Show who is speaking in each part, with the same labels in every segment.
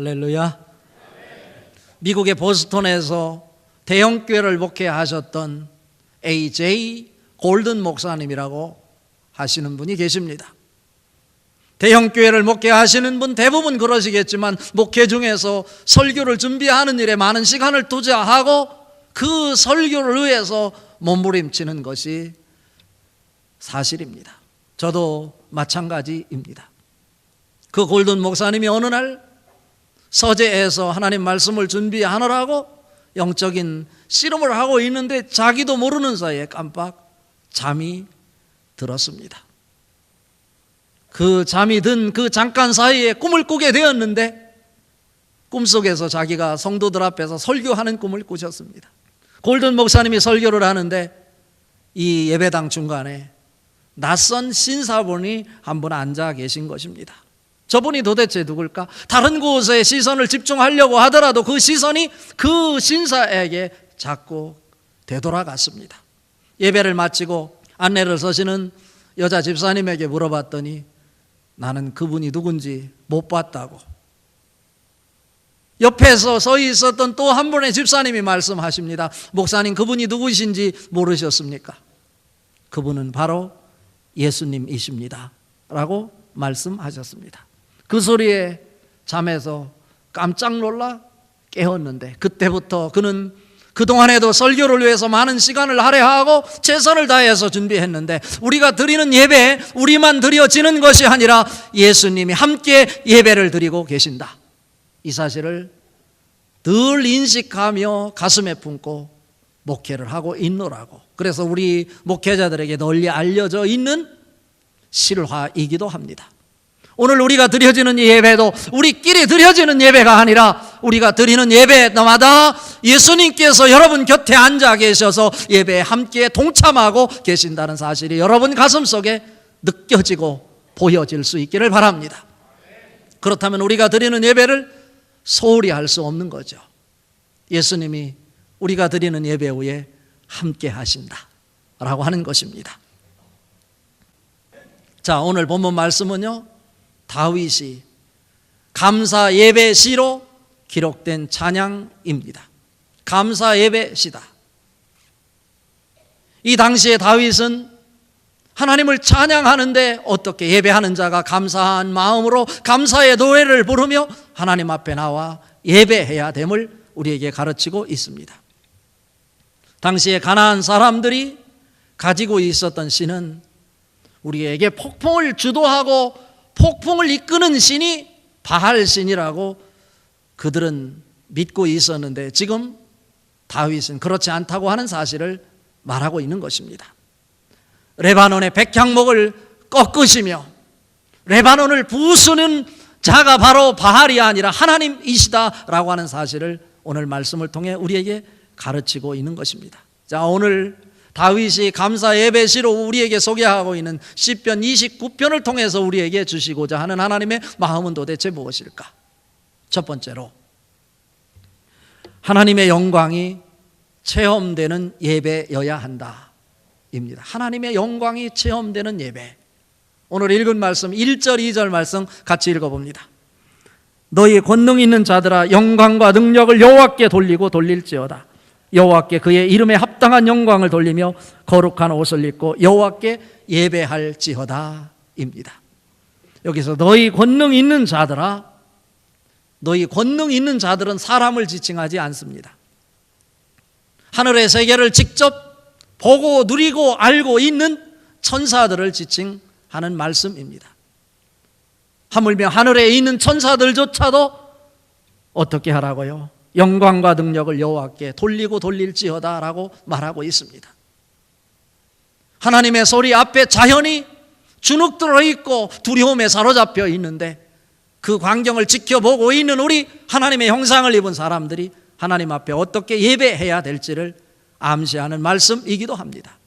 Speaker 1: 할렐루야. 미국의 보스턴에서 대형교회를 목회하셨던 A.J. 골든 목사님이라고 하시는 분이 계십니다. 대형교회를 목회하시는 분 대부분 그러시겠지만 목회 중에서 설교를 준비하는 일에 많은 시간을 투자하고 그 설교를 위해서 몸부림치는 것이 사실입니다. 저도 마찬가지입니다. 그 골든 목사님이 어느 날 서재에서 하나님 말씀을 준비하느라고 영적인 씨름을 하고 있는데 자기도 모르는 사이에 깜빡 잠이 들었습니다. 그 잠이 든 그 잠깐 사이에 꿈을 꾸게 되었는데 꿈속에서 자기가 성도들 앞에서 설교하는 꿈을 꾸셨습니다. 골든 목사님이 설교를 하는데 이 예배당 중간에 낯선 신사분이 한 분 앉아 계신 것입니다. 저분이 도대체 누굴까? 다른 곳에 시선을 집중하려고 하더라도 그 시선이 그 신사에게 자꾸 되돌아갔습니다. 예배를 마치고 안내를 서시는 여자 집사님에게 물어봤더니 나는 그분이 누군지 못 봤다고. 옆에서 서 있었던 또 한 분의 집사님이 말씀하십니다. 목사님, 그분이 누구신지 모르셨습니까? 그분은 바로 예수님이십니다 라고 말씀하셨습니다. 그 소리에 잠에서 깜짝 놀라 깨었는데 그때부터 그는 그동안에도 설교를 위해서 많은 시간을 할애하고 최선을 다해서 준비했는데 우리가 드리는 예배에 우리만 드려지는 것이 아니라 예수님이 함께 예배를 드리고 계신다, 이 사실을 늘 인식하며 가슴에 품고 목회를 하고 있노라고. 그래서 우리 목회자들에게 널리 알려져 있는 실화이기도 합니다. 오늘 우리가 드려지는 예배도 우리끼리 드려지는 예배가 아니라 우리가 드리는 예배마다 예수님께서 여러분 곁에 앉아 계셔서 예배에 함께 동참하고 계신다는 사실이 여러분 가슴속에 느껴지고 보여질 수 있기를 바랍니다. 그렇다면 우리가 드리는 예배를 소홀히 할 수 없는 거죠. 예수님이 우리가 드리는 예배 후에 함께 하신다라고 하는 것입니다. 자, 오늘 본문 말씀은요, 다윗이 감사 예배 시로 기록된 찬양입니다. 감사 예배 시다. 이 당시에 다윗은 하나님을 찬양하는데 어떻게 예배하는 자가 감사한 마음으로 감사의 노래를 부르며 하나님 앞에 나와 예배해야 됨을 우리에게 가르치고 있습니다. 당시에 가나안 사람들이 가지고 있었던 신은 우리에게 폭풍을 주도하고 폭풍을 이끄는 신이 바알 신이라고 그들은 믿고 있었는데 지금 다윗은 그렇지 않다고 하는 사실을 말하고 있는 것입니다. 레바논의 백향목을 꺾으시며 레바논을 부수는 자가 바로 바알이 아니라 하나님이시다라고 하는 사실을 오늘 말씀을 통해 우리에게 가르치고 있는 것입니다. 자, 오늘 다윗이 감사 예배시로 우리에게 소개하고 있는 시편 29편을 통해서 우리에게 주시고자 하는 하나님의 마음은 도대체 무엇일까? 첫 번째로 하나님의 영광이 체험되는 예배여야 한다 입니다. 하나님의 영광이 체험되는 예배. 오늘 읽은 말씀 1절 2절 말씀 같이 읽어봅니다. 너희 권능 있는 자들아 영광과 능력을 여호와께 돌리고 돌릴지어다. 여호와께 그의 이름에 합당한 영광을 돌리며 거룩한 옷을 입고 여호와께 예배할지어다 입니다. 여기서 너희 권능 있는 자들아, 너희 권능 있는 자들은 사람을 지칭하지 않습니다. 하늘의 세계를 직접 보고 누리고 알고 있는 천사들을 지칭하는 말씀입니다. 하물며 하늘에 있는 천사들조차도 어떻게 하라고요? 영광과 능력을 여호와께 돌리고 돌릴지어다 라고 말하고 있습니다. 하나님의 소리 앞에 자연이 주눅들어 있고 두려움에 사로잡혀 있는데 그 광경을 지켜보고 있는 우리 하나님의 형상을 입은 사람들이 하나님 앞에 어떻게 예배해야 될지를 암시하는 말씀이기도 합니다.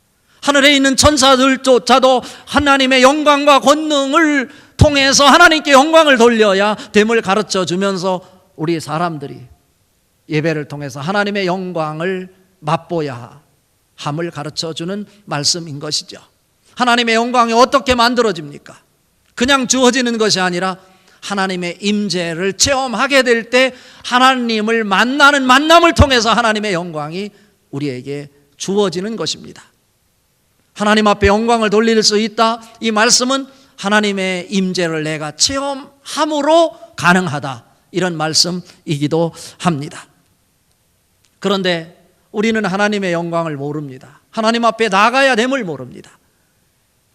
Speaker 1: 하늘에 있는 천사들조차도 하나님의 영광과 권능을 통해서 하나님께 영광을 돌려야 됨을 가르쳐 주면서 우리 사람들이 예배를 통해서 하나님의 영광을 맛보야 함을 가르쳐 주는 말씀인 것이죠. 하나님의 영광이 어떻게 만들어집니까? 그냥 주어지는 것이 아니라 하나님의 임재를 체험하게 될 때 하나님을 만나는 만남을 통해서 하나님의 영광이 우리에게 주어지는 것입니다. 하나님 앞에 영광을 돌릴 수 있다. 이 말씀은 하나님의 임재를 내가 체험함으로 가능하다. 이런 말씀이기도 합니다. 그런데 우리는 하나님의 영광을 모릅니다. 하나님 앞에 나가야 됨을 모릅니다.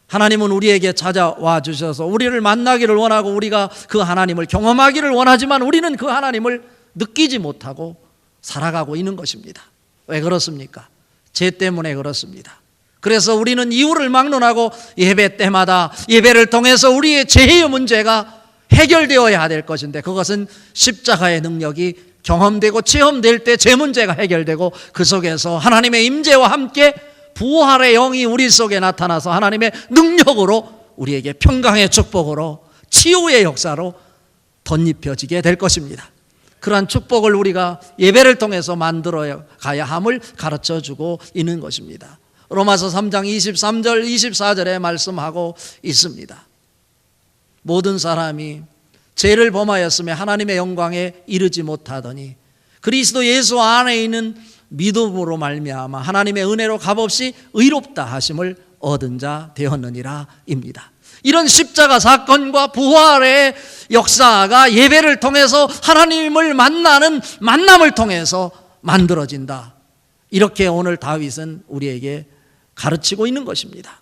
Speaker 1: 하나님은 우리에게 찾아와 주셔서 우리를 만나기를 원하고 우리가 그 하나님을 경험하기를 원하지만 우리는 그 하나님을 느끼지 못하고 살아가고 있는 것입니다. 왜 그렇습니까? 죄 때문에 그렇습니다. 그래서 우리는 이유를 막론하고 예배 때마다 예배를 통해서 우리의 죄의 문제가 해결되어야 될 것인데 그것은 십자가의 능력이 경험되고 체험될 때 죄 문제가 해결되고 그 속에서 하나님의 임재와 함께 부활의 영이 우리 속에 나타나서 하나님의 능력으로 우리에게 평강의 축복으로 치유의 역사로 덧입혀지게 될 것입니다. 그러한 축복을 우리가 예배를 통해서 만들어 가야 함을 가르쳐주고 있는 것입니다. 로마서 3장 23절 24절에 말씀하고 있습니다. 모든 사람이 죄를 범하였으며 하나님의 영광에 이르지 못하더니 그리스도 예수 안에 있는 믿음으로 말미암아 하나님의 은혜로 값없이 의롭다 하심을 얻은 자 되었느니라 입니다. 이런 십자가 사건과 부활의 역사가 예배를 통해서 하나님을 만나는 만남을 통해서 만들어진다. 이렇게 오늘 다윗은 우리에게 가르치고 있는 것입니다.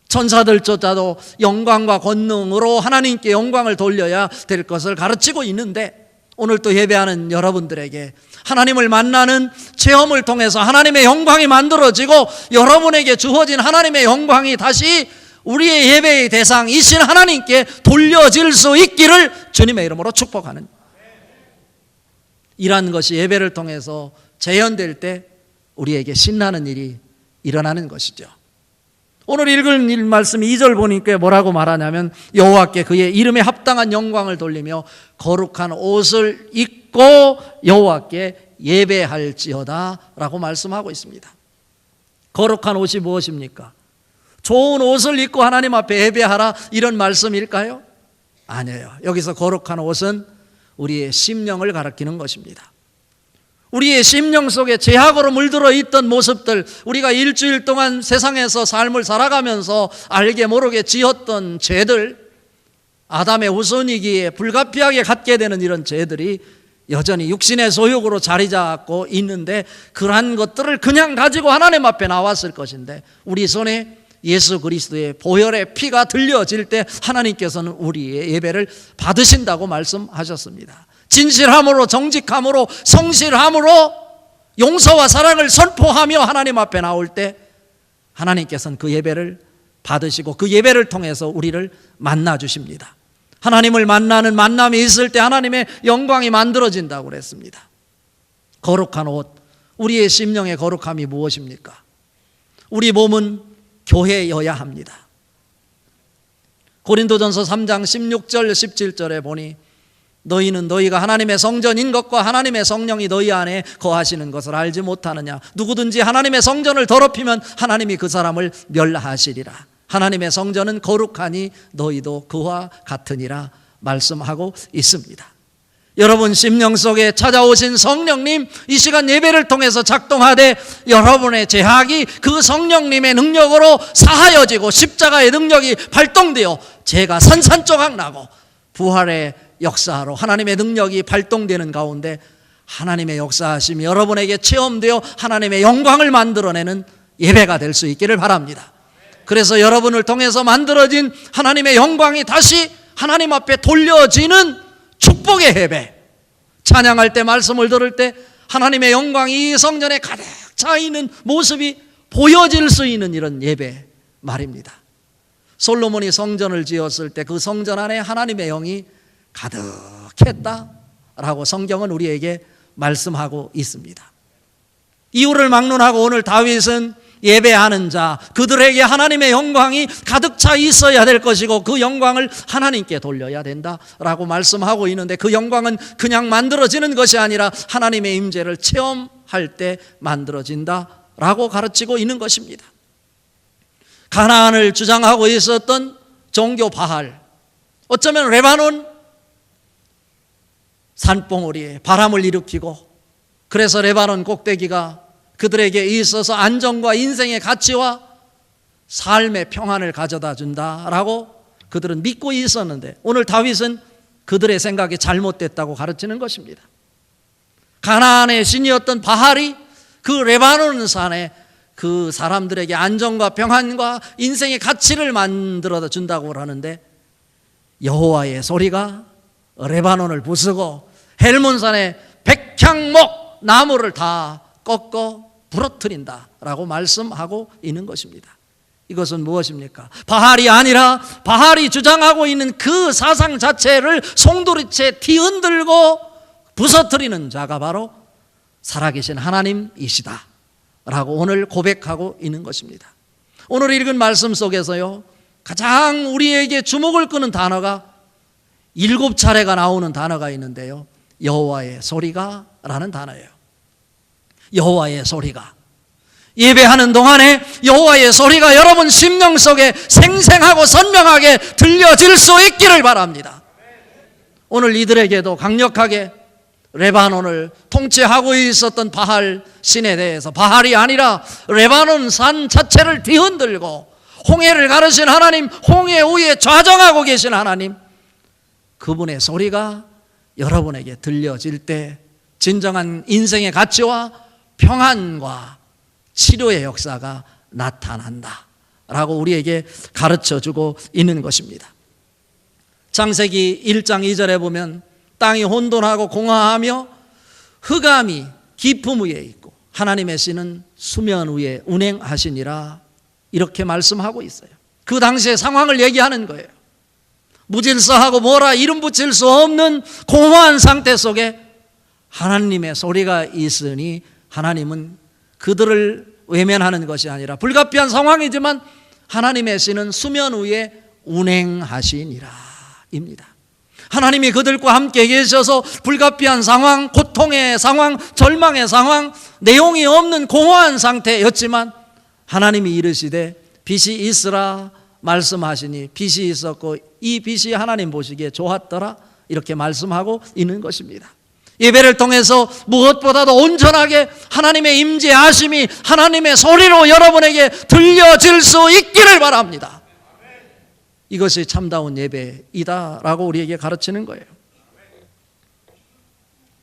Speaker 1: 천사들조차도 영광과 권능으로 하나님께 영광을 돌려야 될 것을 가르치고 있는데 오늘 또 예배하는 여러분들에게 하나님을 만나는 체험을 통해서 하나님의 영광이 만들어지고 여러분에게 주어진 하나님의 영광이 다시 우리의 예배의 대상이신 하나님께 돌려질 수 있기를 주님의 이름으로 축복하는 이러한 것이 예배를 통해서 재현될 때 우리에게 신나는 일이 일어나는 것이죠. 오늘 읽은 말씀 2절 보니까 뭐라고 말하냐면 여호와께 그의 이름에 합당한 영광을 돌리며 거룩한 옷을 입고 여호와께 예배할지어다 라고 말씀하고 있습니다. 거룩한 옷이 무엇입니까? 좋은 옷을 입고 하나님 앞에 예배하라 이런 말씀일까요? 아니에요. 여기서 거룩한 옷은 우리의 심령을 가리키는 것입니다. 우리의 심령 속에 죄악으로 물들어 있던 모습들, 우리가 일주일 동안 세상에서 삶을 살아가면서 알게 모르게 지었던 죄들, 아담의 후손이기에 불가피하게 갖게 되는 이런 죄들이 여전히 육신의 소욕으로 자리 잡고 있는데 그러한 것들을 그냥 가지고 하나님 앞에 나왔을 것인데 우리 손에 예수 그리스도의 보혈의 피가 들려질 때 하나님께서는 우리의 예배를 받으신다고 말씀하셨습니다. 진실함으로 정직함으로 성실함으로 용서와 사랑을 선포하며 하나님 앞에 나올 때 하나님께서는 그 예배를 받으시고 그 예배를 통해서 우리를 만나 주십니다. 하나님을 만나는 만남이 있을 때 하나님의 영광이 만들어진다고 그랬습니다. 거룩한 옷, 우리의 심령의 거룩함이 무엇입니까? 우리 몸은 교회여야 합니다. 고린도전서 3장 16절 17절에 보니 너희는 너희가 하나님의 성전인 것과 하나님의 성령이 너희 안에 거하시는 것을 알지 못하느냐. 누구든지 하나님의 성전을 더럽히면 하나님이 그 사람을 멸하시리라. 하나님의 성전은 거룩하니 너희도 그와 같으니라 말씀하고 있습니다. 여러분 심령 속에 찾아오신 성령님, 이 시간 예배를 통해서 작동하되 여러분의 죄악이 그 성령님의 능력으로 사하여지고 십자가의 능력이 발동되어 죄가 산산조각 나고 부활의 역사로 하나님의 능력이 발동되는 가운데 하나님의 역사하심이 여러분에게 체험되어 하나님의 영광을 만들어내는 예배가 될 수 있기를 바랍니다. 그래서 여러분을 통해서 만들어진 하나님의 영광이 다시 하나님 앞에 돌려지는 축복의 예배, 찬양할 때 말씀을 들을 때 하나님의 영광이 이 성전에 가득 차 있는 모습이 보여질 수 있는 이런 예배 말입니다. 솔로몬이 성전을 지었을 때 그 성전 안에 하나님의 영이 가득했다라고 성경은 우리에게 말씀하고 있습니다. 이유를 막론하고 오늘 다윗은 예배하는 자, 그들에게 하나님의 영광이 가득 차 있어야 될 것이고 그 영광을 하나님께 돌려야 된다라고 말씀하고 있는데 그 영광은 그냥 만들어지는 것이 아니라 하나님의 임재를 체험할 때 만들어진다라고 가르치고 있는 것입니다. 가나안을 주장하고 있었던 종교 바알, 어쩌면 레바논 산봉우리에 바람을 일으키고, 그래서 레바논 꼭대기가 그들에게 있어서 안정과 인생의 가치와 삶의 평안을 가져다 준다라고 그들은 믿고 있었는데, 오늘 다윗은 그들의 생각이 잘못됐다고 가르치는 것입니다. 가나안의 신이었던 바알이 그 레바논 산에 그 사람들에게 안정과 평안과 인생의 가치를 만들어 준다고 하는데, 여호와의 소리가 레바논을 부수고 헬몬산의 백향목 나무를 다 꺾어 부러뜨린다라고 말씀하고 있는 것입니다. 이것은 무엇입니까? 바알이 아니라 바알이 주장하고 있는 그 사상 자체를 송두리째 뒤흔들고 부서뜨리는 자가 바로 살아계신 하나님이시다 라고 오늘 고백하고 있는 것입니다. 오늘 읽은 말씀 속에서요, 가장 우리에게 주목을 끄는 단어가 7차례가 나오는 단어가 있는데요, 여호와의 소리가 라는 단어예요. 여호와의 소리가. 예배하는 동안에 여호와의 소리가 여러분 심령 속에 생생하고 선명하게 들려질 수 있기를 바랍니다. 오늘 이들에게도 강력하게 레바논을 통치하고 있었던 바알 신에 대해서, 바알이 아니라 레바논 산 자체를 뒤흔들고 홍해를 가르신 하나님, 홍해 위에 좌정하고 계신 하나님, 그분의 소리가 여러분에게 들려질 때 진정한 인생의 가치와 평안과 치료의 역사가 나타난다 라고 우리에게 가르쳐주고 있는 것입니다. 창세기 1장 2절에 보면 땅이 혼돈하고 공허하며 흑암이 깊음 위에 있고 하나님의 씨는 수면 위에 운행하시니라, 이렇게 말씀하고 있어요. 그 당시의 상황을 얘기하는 거예요. 무질서하고 뭐라 이름 붙일 수 없는 공허한 상태 속에 하나님의 소리가 있으니 하나님은 그들을 외면하는 것이 아니라 불가피한 상황이지만 하나님의 씨는 수면 위에 운행하시니라 입니다. 하나님이 그들과 함께 계셔서 불가피한 상황, 고통의 상황, 절망의 상황, 내용이 없는 공허한 상태였지만 하나님이 이르시되 빛이 있으라 말씀하시니 빛이 있었고 이 빛이 하나님 보시기에 좋았더라, 이렇게 말씀하고 있는 것입니다. 예배를 통해서 무엇보다도 온전하게 하나님의 임재하심이 하나님의 소리로 여러분에게 들려질 수 있기를 바랍니다. 이것이 참다운 예배이다라고 우리에게 가르치는 거예요.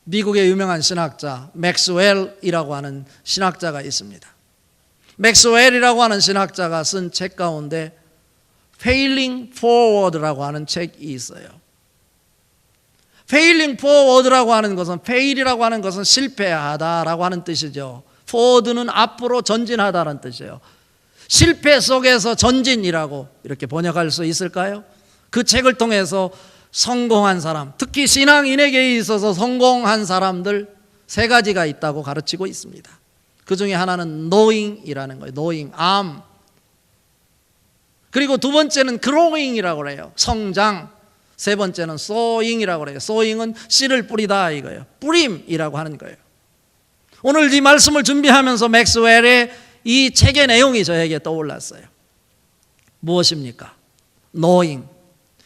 Speaker 1: 미국의 유명한 신학자 맥스웰이라고 하는 신학자가 있습니다. 맥스웰이라고 하는 신학자가 쓴 책 가운데 Failing Forward라고 하는 책이 있어요. Failing Forward라고 하는 것은, fail이라고 하는 것은 실패하다라고 하는 뜻이죠. Forward는 앞으로 전진하다라는 뜻이에요. 실패 속에서 전진이라고 이렇게 번역할 수 있을까요? 그 책을 통해서 성공한 사람, 특히 신앙인에게 있어서 성공한 사람들 3가지가 있다고 가르치고 있습니다. 그 중에 하나는 knowing이라는 거예요. knowing, 암. 그리고 2번째는 growing이라고 그래요. 성장. 3번째는 sowing이라고 그래요. sowing은 씨를 뿌리다 이거예요. 뿌림이라고 하는 거예요. 오늘 이 말씀을 준비하면서 맥스웰의 이 책의 내용이 저에게 떠올랐어요. 무엇입니까? knowing.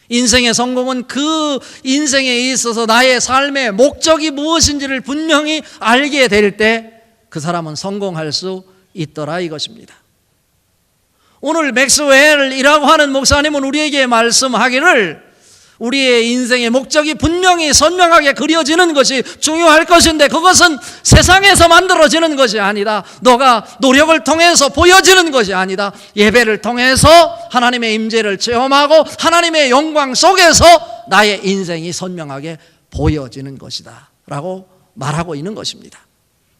Speaker 1: 인생의 성공은 그 인생에 있어서 나의 삶의 목적이 무엇인지를 분명히 알게 될 때 그 사람은 성공할 수 있더라 이것입니다. 오늘 맥스웰이라고 하는 목사님은 우리에게 말씀하기를 우리의 인생의 목적이 분명히 선명하게 그려지는 것이 중요할 것인데, 그것은 세상에서 만들어지는 것이 아니다. 너가 노력을 통해서 보여지는 것이 아니다. 예배를 통해서 하나님의 임재를 체험하고 하나님의 영광 속에서 나의 인생이 선명하게 보여지는 것이다 라고 말하고 있는 것입니다.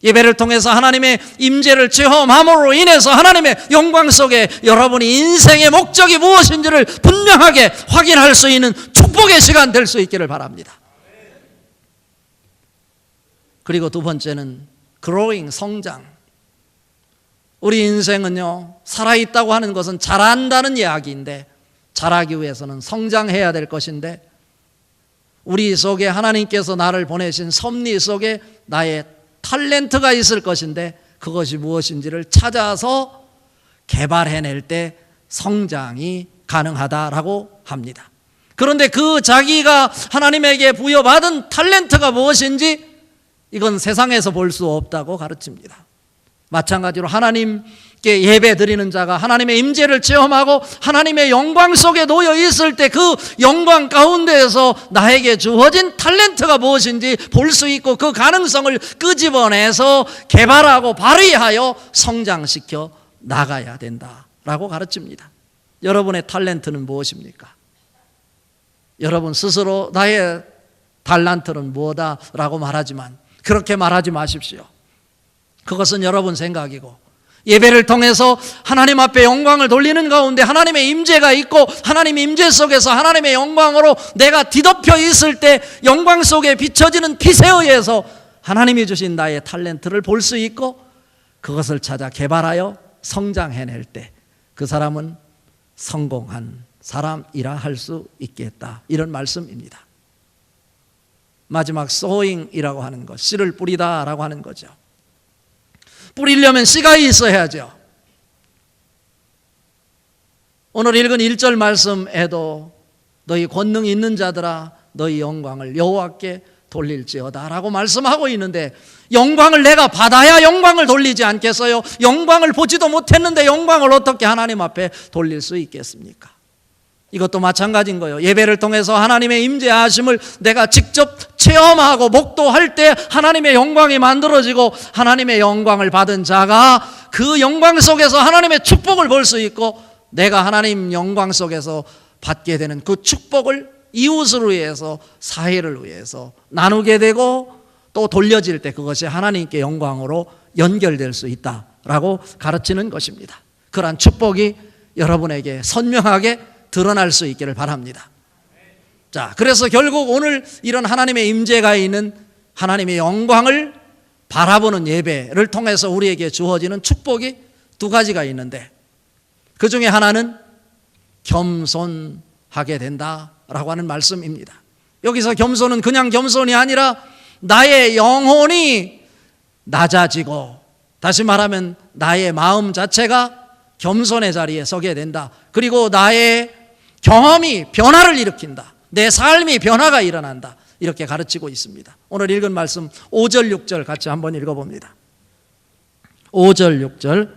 Speaker 1: 예배를 통해서 하나님의 임재를 체험함으로 인해서 하나님의 영광 속에 여러분이 인생의 목적이 무엇인지를 분명하게 확인할 수 있는 축복의 시간 될 수 있기를 바랍니다. 그리고 2번째는 growing, 성장. 우리 인생은요, 살아있다고 하는 것은 자란다는 이야기인데, 자라기 위해서는 성장해야 될 것인데, 우리 속에 하나님께서 나를 보내신 섭리 속에 나의 탤런트가 있을 것인데, 그것이 무엇인지를 찾아서 개발해낼 때 성장이 가능하다라고 합니다. 그런데 그 자기가 하나님에게 부여받은 탤런트가 무엇인지 이건 세상에서 볼 수 없다고 가르칩니다. 마찬가지로 하나님께 예배 드리는 자가 하나님의 임재를 체험하고 하나님의 영광 속에 놓여 있을 때 그 영광 가운데에서 나에게 주어진 탤런트가 무엇인지 볼 수 있고 그 가능성을 끄집어내서 개발하고 발휘하여 성장시켜 나가야 된다라고 가르칩니다. 여러분의 탤런트는 무엇입니까? 여러분 스스로 나의 달란트는 무엇이다라고 말하지만 그렇게 말하지 마십시오. 그것은 여러분 생각이고, 예배를 통해서 하나님 앞에 영광을 돌리는 가운데 하나님의 임재가 있고 하나님의 임재 속에서 하나님의 영광으로 내가 뒤덮여 있을 때 영광 속에 비춰지는 빛에 의해서 하나님이 주신 나의 탤런트를 볼 수 있고 그것을 찾아 개발하여 성장해낼 때 그 사람은 성공한 사람이라 할 수 있겠다, 이런 말씀입니다. 마지막 sowing이라고 하는 것, 씨를 뿌리다라고 하는 거죠. 뿌리려면 씨가 있어야죠. 오늘 읽은 1절 말씀에도 너희 권능 있는 자들아 너희 영광을 여호와께 돌릴지어다 라고 말씀하고 있는데, 영광을 내가 받아야 영광을 돌리지 않겠어요? 영광을 보지도 못했는데 영광을 어떻게 하나님 앞에 돌릴 수 있겠습니까? 이것도 마찬가지인 거예요. 예배를 통해서 하나님의 임재하심을 내가 직접 체험하고 목도할 때 하나님의 영광이 만들어지고 하나님의 영광을 받은 자가 그 영광 속에서 하나님의 축복을 볼 수 있고 내가 하나님 영광 속에서 받게 되는 그 축복을 이웃을 위해서, 사회를 위해서 나누게 되고 또 돌려질 때 그것이 하나님께 영광으로 연결될 수 있다라고 가르치는 것입니다. 그러한 축복이 여러분에게 선명하게 드러날 수 있기를 바랍니다. 자, 그래서 결국 오늘 이런 하나님의 임재가 있는 하나님의 영광을 바라보는 예배를 통해서 우리에게 주어지는 축복이 두 가지가 있는데, 그 중에 하나는 겸손하게 된다라고 하는 말씀입니다. 여기서 겸손은 그냥 겸손이 아니라 나의 영혼이 낮아지고, 다시 말하면 나의 마음 자체가 겸손의 자리에 서게 된다. 그리고 나의 경험이 변화를 일으킨다. 내 삶이 변화가 일어난다. 이렇게 가르치고 있습니다. 오늘 읽은 말씀 5절 6절 같이 한번 읽어봅니다. 5절 6절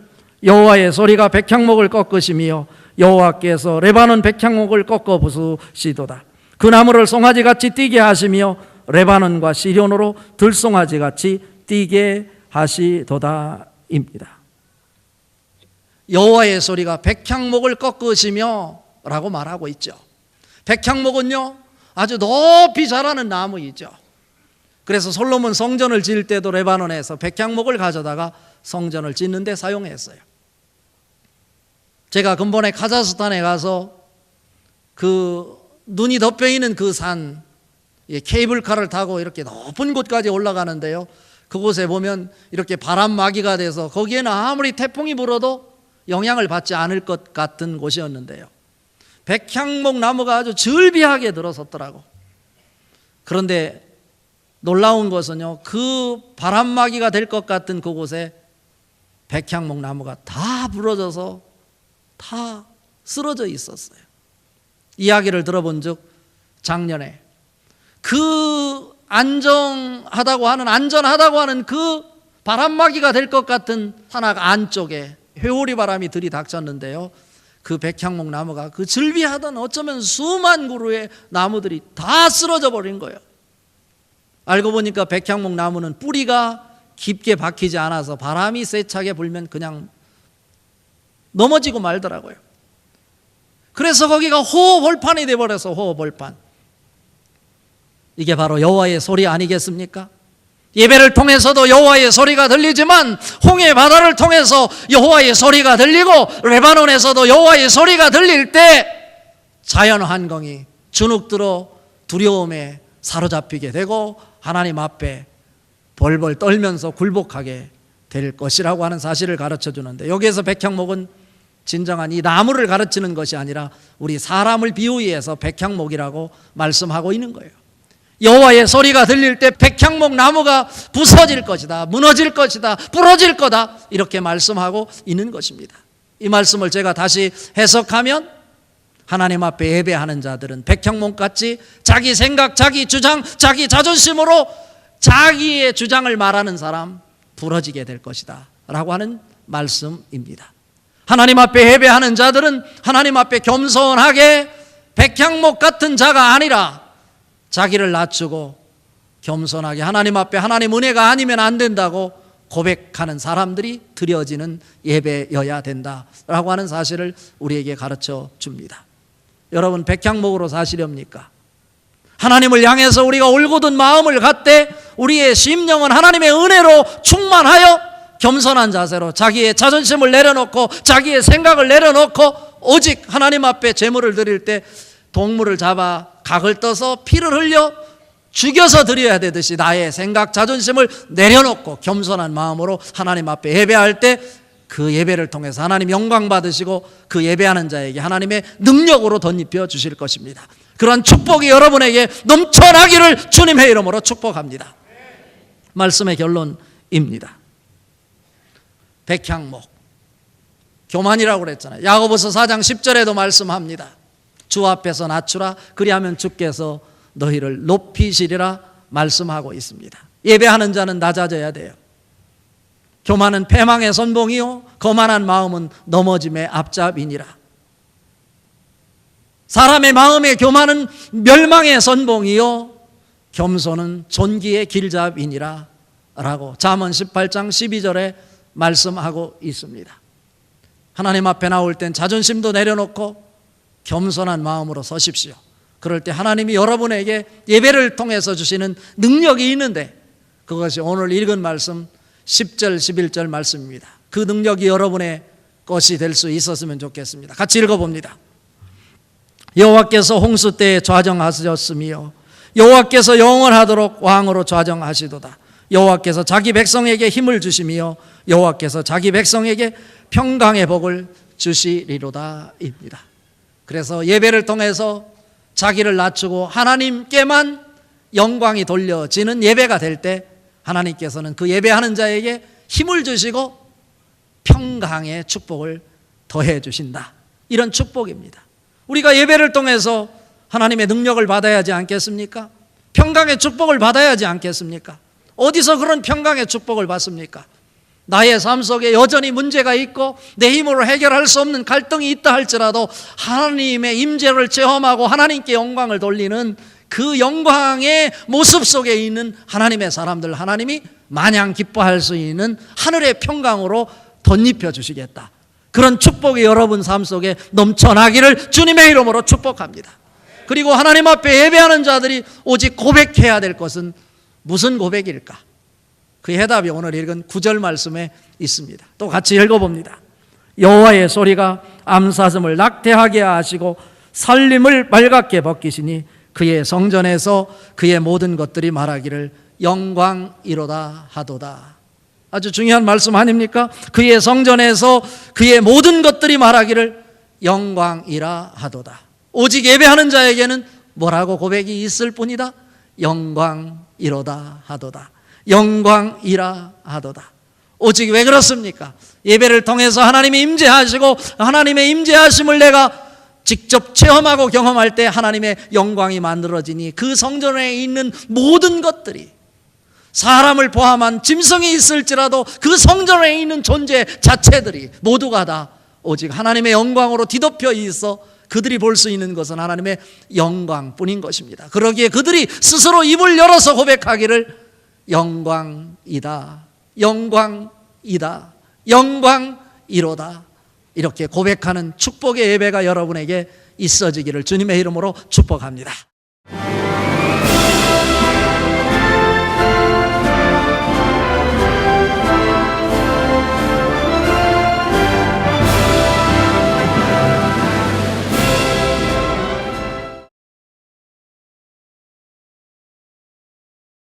Speaker 1: 여호와의 소리가 백향목을 꺾으시며 여호와께서 레바논 백향목을 꺾어 부수시도다. 그 나무를 송아지같이 뛰게 하시며 레바논과 시련으로 들송아지같이 뛰게 하시도다입니다. 여호와의 소리가 백향목을 꺾으시며 라고 말하고 있죠. 백향목은요 아주 높이 자라는 나무이죠. 그래서 솔로몬 성전을 지을 때도 레바논에서 백향목을 가져다가 성전을 짓는 데 사용했어요. 제가 근본에 카자흐스탄에 가서 그 눈이 덮여 있는 그 산, 케이블카를 타고 이렇게 높은 곳까지 올라가는데요, 그곳에 보면 이렇게 바람막이가 돼서 거기에는 아무리 태풍이 불어도 영향을 받지 않을 것 같은 곳이었는데요, 백향목 나무가 아주 즐비하게 들어섰더라고. 그런데 놀라운 것은요, 그 바람막이가 될 것 같은 그곳에 백향목 나무가 다 부러져서 다 쓰러져 있었어요. 이야기를 들어본 즉 작년에 그 안전하다고 하는 그 바람막이가 될 것 같은 산악 안쪽에 회오리 바람이 들이닥쳤는데요, 그 백향목 나무가 그 즐비하던 어쩌면 수만 그루의 나무들이 다 쓰러져 버린 거예요. 알고 보니까 백향목 나무는 뿌리가 깊게 박히지 않아서 바람이 세차게 불면 그냥 넘어지고 말더라고요. 그래서 거기가 호흡홀판이 되어버려서 호흡홀판. 이게 바로 여호와의 소리 아니겠습니까? 예배를 통해서도 여호와의 소리가 들리지만 홍해 바다를 통해서 여호와의 소리가 들리고 레바논에서도 여호와의 소리가 들릴 때 자연 환경이 주눅들어 두려움에 사로잡히게 되고 하나님 앞에 벌벌 떨면서 굴복하게 될 것이라고 하는 사실을 가르쳐 주는데, 여기에서 백향목은 진정한 이 나무를 가르치는 것이 아니라 우리 사람을 비유해서 백향목이라고 말씀하고 있는 거예요. 여호와의 소리가 들릴 때 백향목 나무가 부서질 것이다, 무너질 것이다, 부러질 거다, 이렇게 말씀하고 있는 것입니다. 이 말씀을 제가 다시 해석하면 하나님 앞에 예배하는 자들은 백향목같이 자기 생각, 자기 주장, 자기 자존심으로 자기의 주장을 말하는 사람 부러지게 될 것이다 라고 하는 말씀입니다. 하나님 앞에 예배하는 자들은 하나님 앞에 겸손하게 백향목 같은 자가 아니라 자기를 낮추고 겸손하게 하나님 앞에 하나님 은혜가 아니면 안 된다고 고백하는 사람들이 드려지는 예배여야 된다라고 하는 사실을 우리에게 가르쳐 줍니다. 여러분, 백향목으로 사시렵니까? 하나님을 향해서 우리가 올곧은 마음을 갖되 우리의 심령은 하나님의 은혜로 충만하여 겸손한 자세로 자기의 자존심을 내려놓고 자기의 생각을 내려놓고 오직 하나님 앞에 제물을 드릴 때 동물을 잡아 각을 떠서 피를 흘려 죽여서 드려야 되듯이 나의 생각, 자존심을 내려놓고 겸손한 마음으로 하나님 앞에 예배할 때 그 예배를 통해서 하나님 영광 받으시고 그 예배하는 자에게 하나님의 능력으로 덧입혀 주실 것입니다. 그런 축복이 여러분에게 넘쳐나기를 주님의 이름으로 축복합니다. 말씀의 결론입니다. 백향목, 교만이라고 그랬잖아요. 야고보서 4장 10절에도 말씀합니다. 주 앞에서 낮추라, 그리하면 주께서 너희를 높이시리라 말씀하고 있습니다. 예배하는 자는 낮아져야 돼요. 교만은 패망의 선봉이요 거만한 마음은 넘어짐의 앞잡이니라. 사람의 마음의 교만은 멸망의 선봉이요 겸손은 존귀의 길잡이니라 라고 잠언 18장 12절에 말씀하고 있습니다. 하나님 앞에 나올 땐 자존심도 내려놓고 겸손한 마음으로 서십시오. 그럴 때 하나님이 여러분에게 예배를 통해서 주시는 능력이 있는데 그것이 오늘 읽은 말씀 10절 11절 말씀입니다. 그 능력이 여러분의 것이 될 수 있었으면 좋겠습니다. 같이 읽어봅니다. 여호와께서 홍수 때에 좌정하셨으며 여호와께서 영원하도록 왕으로 좌정하시도다. 여호와께서 자기 백성에게 힘을 주시며 여호와께서 자기 백성에게 평강의 복을 주시리로다 입니다. 그래서 예배를 통해서 자기를 낮추고 하나님께만 영광이 돌려지는 예배가 될 때 하나님께서는 그 예배하는 자에게 힘을 주시고 평강의 축복을 더해 주신다. 이런 축복입니다. 우리가 예배를 통해서 하나님의 능력을 받아야 하지 않겠습니까? 평강의 축복을 받아야 하지 않겠습니까? 어디서 그런 평강의 축복을 받습니까? 나의 삶 속에 여전히 문제가 있고 내 힘으로 해결할 수 없는 갈등이 있다 할지라도 하나님의 임재를 체험하고 하나님께 영광을 돌리는 그 영광의 모습 속에 있는 하나님의 사람들, 하나님이 마냥 기뻐할 수 있는 하늘의 평강으로 덧입혀 주시겠다. 그런 축복이 여러분 삶 속에 넘쳐나기를 주님의 이름으로 축복합니다. 그리고 하나님 앞에 예배하는 자들이 오직 고백해야 될 것은 무슨 고백일까? 그 해답이 오늘 읽은 9절 말씀에 있습니다. 또 같이 읽어봅니다. 여호와의 소리가 암사슴을 낙태하게 하시고 살림을 말갛게 벗기시니 그의 성전에서 그의 모든 것들이 말하기를 영광이로다 하도다. 아주 중요한 말씀 아닙니까? 그의 성전에서 그의 모든 것들이 말하기를 영광이라 하도다. 오직 예배하는 자에게는 뭐라고 고백이 있을 뿐이다? 영광이로다 하도다. 영광이라 하도다. 오직 왜 그렇습니까? 예배를 통해서 하나님이 임재하시고 하나님의 임재하심을 내가 직접 체험하고 경험할 때 하나님의 영광이 만들어지니 그 성전에 있는 모든 것들이 사람을 포함한 짐승이 있을지라도 그 성전에 있는 존재 자체들이 모두가 다 오직 하나님의 영광으로 뒤덮여 있어 그들이 볼 수 있는 것은 하나님의 영광뿐인 것입니다. 그러기에 그들이 스스로 입을 열어서 고백하기를 영광이다, 영광이다, 영광이로다. 이렇게 고백하는 축복의 예배가 여러분에게 있어지기를 주님의 이름으로 축복합니다.